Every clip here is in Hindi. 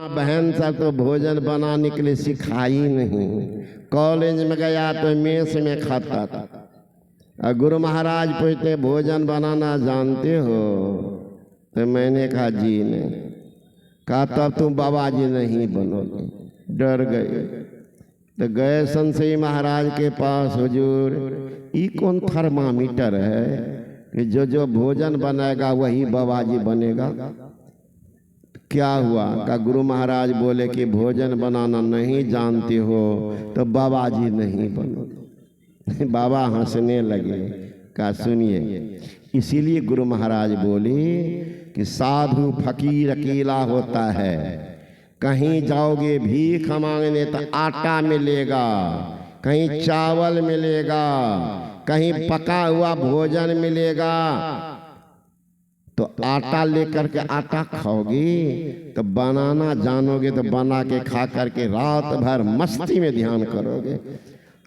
बहन सब तो भोजन बनाने के लिए सिखाई नहीं। कॉलेज में गया तो मेस में खाता था। और गुरु महाराज पूछते भोजन बनाना जानते हो? तो मैंने कहा जी नहीं। कहा तब तुम बाबा जी नहीं बनोगे। डर गए तो गए संशय महाराज के पास। हुजूर ये कौन थर्मामीटर है कि जो भोजन बनाएगा वही बाबा जी बनेगा? क्या हुआ? का गुरु महाराज बोले कि भोजन बनाना नहीं जानते हो तो बाबा जी नहीं बनोगे। बाबा हंसने लगे। का सुनिए, इसीलिए गुरु महाराज बोले कि साधु फकीर अकेला होता है। कहीं जाओगे भीख मांगने तो आटा मिलेगा, कहीं चावल मिलेगा, कहीं पका हुआ भोजन मिलेगा। तो आटा लेकर के आटा खाओगे तो बनाना जानोगे तो बना के खा करके रात भर मस्ती में ध्यान करोगे।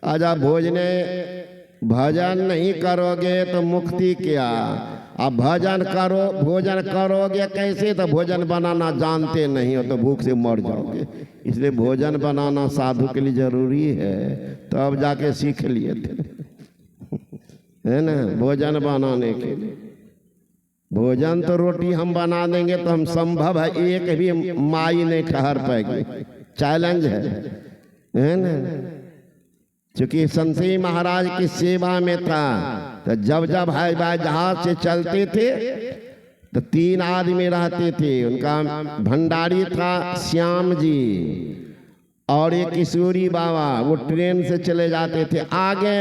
आजा भजन नहीं करोगे तो मुक्ति क्या? अब भोजन करोगे कैसे? तो भोजन बनाना जानते नहीं हो तो भूख से मर जाओगे। इसलिए भोजन बनाना साधु के लिए जरूरी है। तो अब जाके सीख लिए थे है ना भोजन बनाने के लिए। भोजन तो रोटी हम बना देंगे तो हम संभव है एक भी माई नहीं ठहर पाएगी। चैलेंज है ना। चूंकि संशय महाराज की सेवा में था तो जब भाई जहाज से चलते थे तो 3 आदमी रहते थे। उनका भंडारी था श्याम जी और एक किशोरी बाबा। वो ट्रेन से चले जाते थे। आगे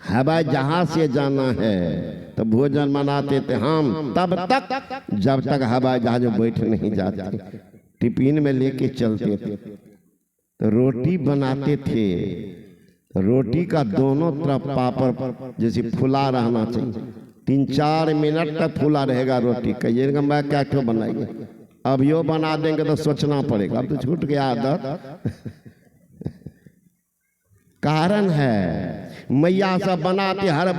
हवाई जहाज से जाना है तो भोजन बनाते थे हम तब तक जब तक हवाई जहाज में बैठ नहीं जाते। टिफिन में लेके चलते थे तो रोटी बनाते थे। रोटी का दोनों तरफ पापड़ जैसे फुला रहना चाहिए। 3-4 मिनट तक फुला रहेगा रोटी। कहिएगा मैं क्या क्यों बनाएंगे? अब यो बना देंगे तो सोचना पड़ेगा। अब तो छूट गया आदत। कारण है मैया सब बनाते हर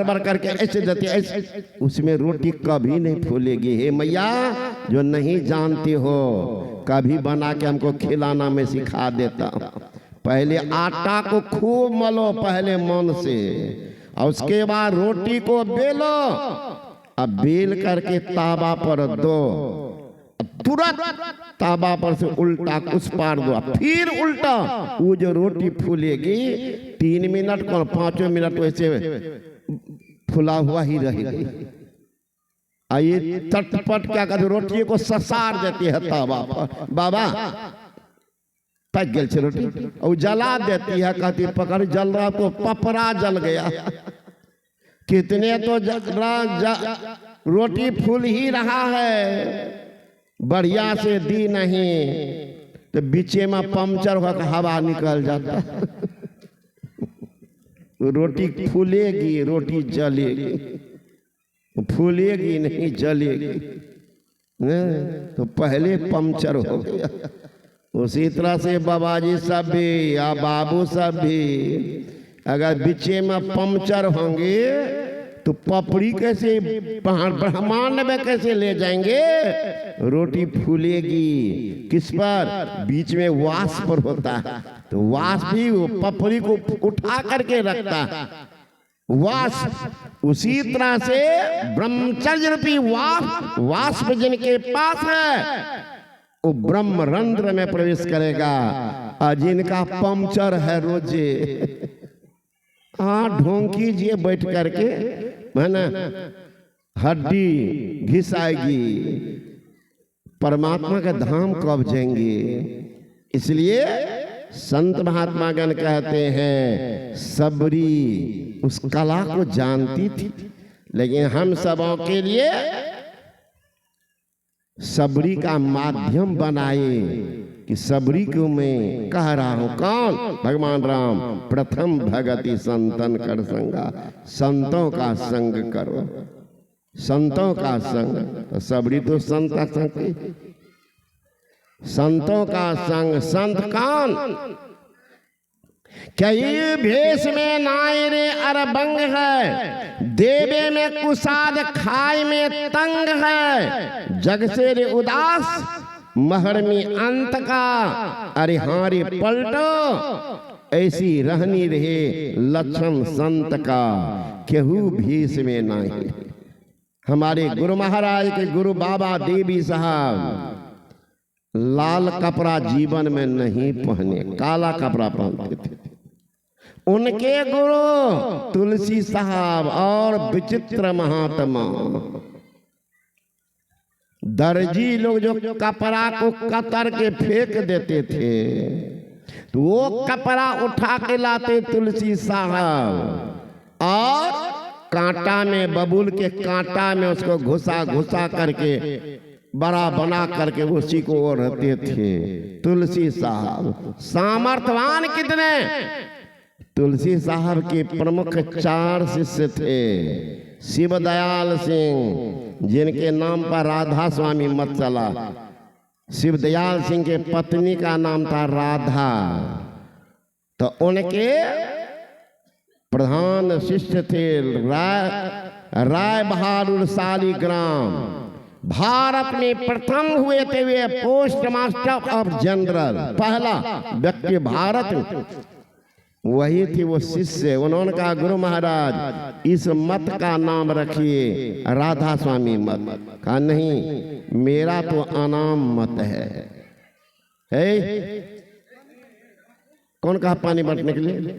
बार करके ऐसे देते ऐसे। उसमें रोटी कभी नहीं फूलेगी। हे मैया जो नहीं जानते हो कभी बना के हमको खिलाना मैं सिखा देता हूँ। पहले आटा को खूब मलो पहले मन से और उसके बाद रोटी को बेलो। अब बेल करके तावा पर दो। तुरंत तावा पर से उल्टा उस पार दो फिर उल्टा। वो जो रोटी फूलेगी 3 मिनट को 5 मिनट वैसे फुला हुआ ही रहेगी। ये तटपट क्या कहते रोटी को ससार देती है तावा पर। बाबा पक गई रोटी और जला देती है। कहती पकड़ जल रहा तो पपरा जल गया। कितने तो रोटी फूल ही रहा है बढ़िया से दी नहीं तो बीचे में पंचर होकर हवा निकल जाता। रोटी फूलेगी रोटी जलेगी। फूलेगी नहीं जलेगी। तो पहले पंचर हो गया। उसी तरह से बाबा जी सब भी या बाबू सब भी अगर बीचे में पंचर होंगे तो पपड़ी कैसे ब्रह्मांड में कैसे ले जाएंगे? रोटी फूलेगी किस पर? बीच में वाष्प पर होता है तो वाष्प भी वो पपड़ी को उठा करके रखता है। वाष्प उसी तरह से ब्रह्मचर्य रूपी वाष्प जिनके पास है वो ब्रह्म रंध्र में प्रवेश करेगा। और जिनका पंचर है रोजे ढोंग कीजिए बैठ करके है ना हड्डी घिसाएगी। परमात्मा का धाम कब जाएंगे? इसलिए संत महात्मा गण कहते हैं सबरी उस कला को जानती थी। लेकिन हम सबों के लिए सबरी का माध्यम बनाए कि सबरी को मैं कह रहा हूं। कौन? भगवान राम। प्रथम भगति संतन कर संगा। संतों का संग करो। संतों का संग तो सबरी तो संत का संग। संतों का संग। संत कौन? कई भेष में नाई रे अरबंग है। देवे में कुसाद खाई में तंग है। जग से रे उदास महर में अंत का, अरे हारे पलटो, ऐसी रहनी रहे लक्षण संत का, केहू भीष में नहीं। हमारे गुरु महाराज के गुरु बाबा देवी साहब लाल कपड़ा जीवन में नहीं पहने, काला कपड़ा पहनते थे। उनके गुरु तुलसी साहब और विचित्र महात्मा दर्जी लोग जो कपड़ा को कतर के फेंक देते थे, तो वो कपड़ा उठा के लाते तुलसी साहब और कांटा में, बबूल के कांटा में उसको घुसा घुसा करके बड़ा बना करके उसी को ओढ़ते थे। तुलसी साहब सामर्थवान कितने। तुलसी साहब के प्रमुख 4 शिष्य थे। शिवदयाल सिंह, जिनके नाम पर राधा स्वामी मत चला। शिवदयाल सिंह के पत्नी का नाम था राधा। तो उनके प्रधान शिष्य थे राय बहादुर शालिग्राम, भारत में प्रथम हुए थे वे पोस्ट मास्टर ऑफ जनरल, पहला व्यक्ति भारत में वही थी वो शिष्य। उन्होंने कहा गुरु महाराज इस मत का नाम रखिए राधा स्वामी मत। कहा नहीं, मेरा तो अनाम मत है। कौन कहा पानी बांटने के लिए?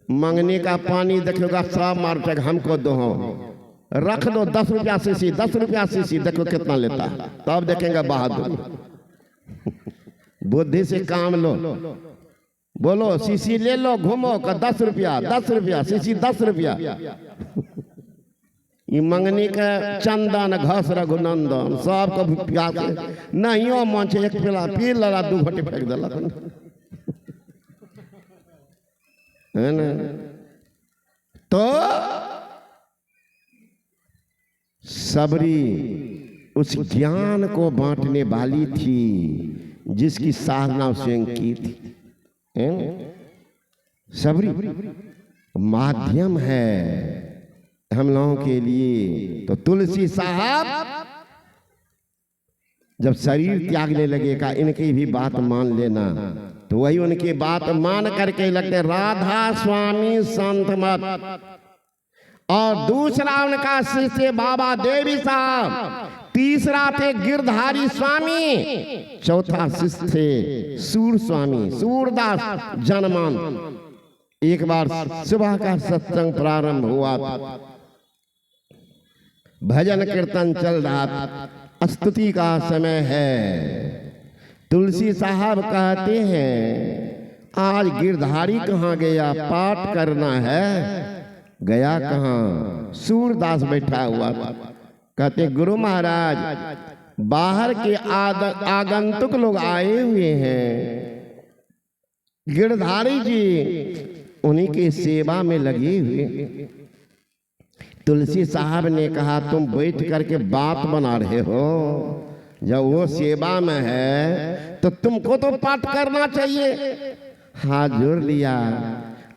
मंगने का पानी देखोगा सब मार हमको दो, रख दो 10 रुपया सीसी, 10 रुपया सीसी, देखो कितना लेता है, तो अब देखेंगे बहादुर। बुद्धि से काम लो, बोलो सीसी ले लो, घूमो का 10 रुपया, 10 रुपया सीसी, 10 रुपया। ये मंगनी का चंदन घस रघुनंदन सबको प्यास नहीं हो मन से एक पिला पी लड़ा 2 घटी फेंक दिला है ना। तो सबरी उस ज्ञान को बांटने वाली थी जिसकी साधना स्वयं की थी। सबरी माध्यम है हम लोगों के लिए। तो तुलसी साहब जब शरीर त्यागने लगेगा इनकी भी बात मान लेना, तो वही उनकी बात मान करके लगते राधा स्वामी संत मत। और दूसरा उनका शिष्य बाबा देवी साहब, तीसरा थे गिरधारी स्वामी, चौथा शिष्य थे सूर स्वामी सूरदास जनमान। एक बार सुबह का सत्संग प्रारंभ हुआ, भजन कीर्तन चल रहा था, स्तुति का समय है। तुलसी साहब कहते हैं आज गिरधारी कहाँ गया, पाठ करना है। गया कहाँ? सूरदास बैठा हुआ। कहते गुरु महाराज बाहर के आगंतुक लोग आए हुए हैं, गिरधारी जी उन्हीं की सेवा में लगे हुए। तुलसी साहब ने कहा तुम बैठ करके बात बना रहे हो, जब वो सेवा में है तो तुमको तो पाठ करना चाहिए। हाथ जोड़ लिया,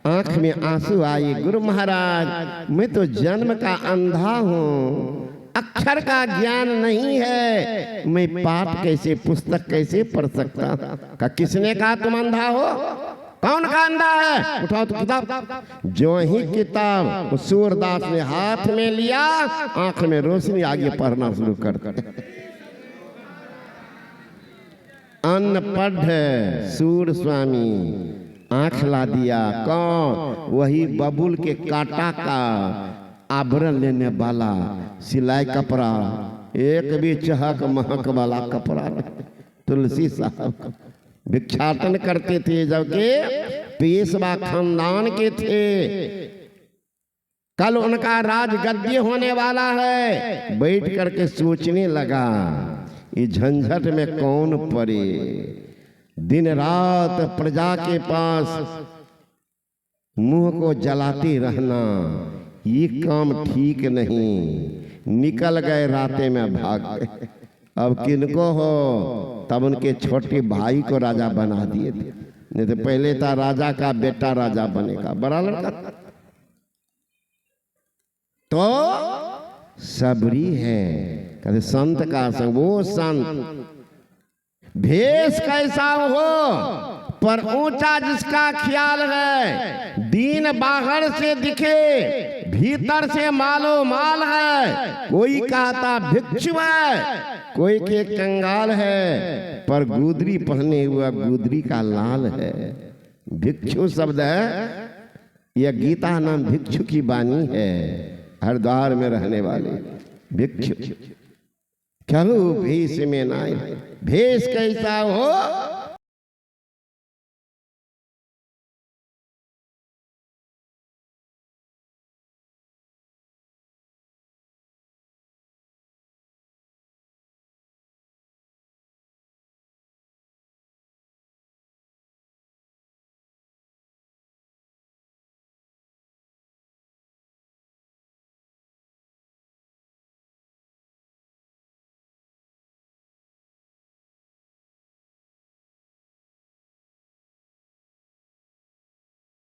आंख में आंसू आई। गुरु महाराज मैं तो जन्म का अंधा हूँ, अक्षर का ज्ञान नहीं है, मैं पाठ कैसे, पुस्तक कैसे पढ़ सकता। का किसने कहा तुम अंधा हो? कौन का अंधा है? उठाओ तो किताब। जो ही किताब सूरदास ने हाथ में लिया, आंख में रोशनी आगे पढ़ना शुरू कर दिया। अनपढ़ सूर स्वामी आंख ला दिया। कौन? वही बबूल के कांटा का आवरण लेने वाला सिलाई कपड़ा, एक भी चहक महक वाला कपड़ा। तुलसी साहब भिक्षाटन करते थे, जबकि पेशवा खानदान के थे। कल उनका राजगद्दी होने वाला है। बैठ करके सोचने लगा इस झंझट में कौन पड़े, दिन रात प्रजा के पास मुंह को जलाते रहना, ये काम ठीक नहीं। निकल गए रातें में भाग गए। अब किनको हो? तब उनके छोटे भाई को राजा बना दिए थे। नहीं तो पहले था राजा का बेटा राजा बनेगा, बड़ा लड़का। तो सबरी है। कहते संत का संग, वो संत भेष कैसा हो पर ऊंचा जिसका ख्याल है, दीन बाहर से दिखे भीतर से मालो माल है। कोई कहता भिक्षु है, कोई के कंगाल है, पर गुदरी पहने हुआ गुदरी का लाल है। भिक्षु शब्द है, यह गीता नाम भिक्षु की वाणी है। हरिद्वार में रहने वाले भिक्षु। चलो भेष में नाय, भेष कैसा हो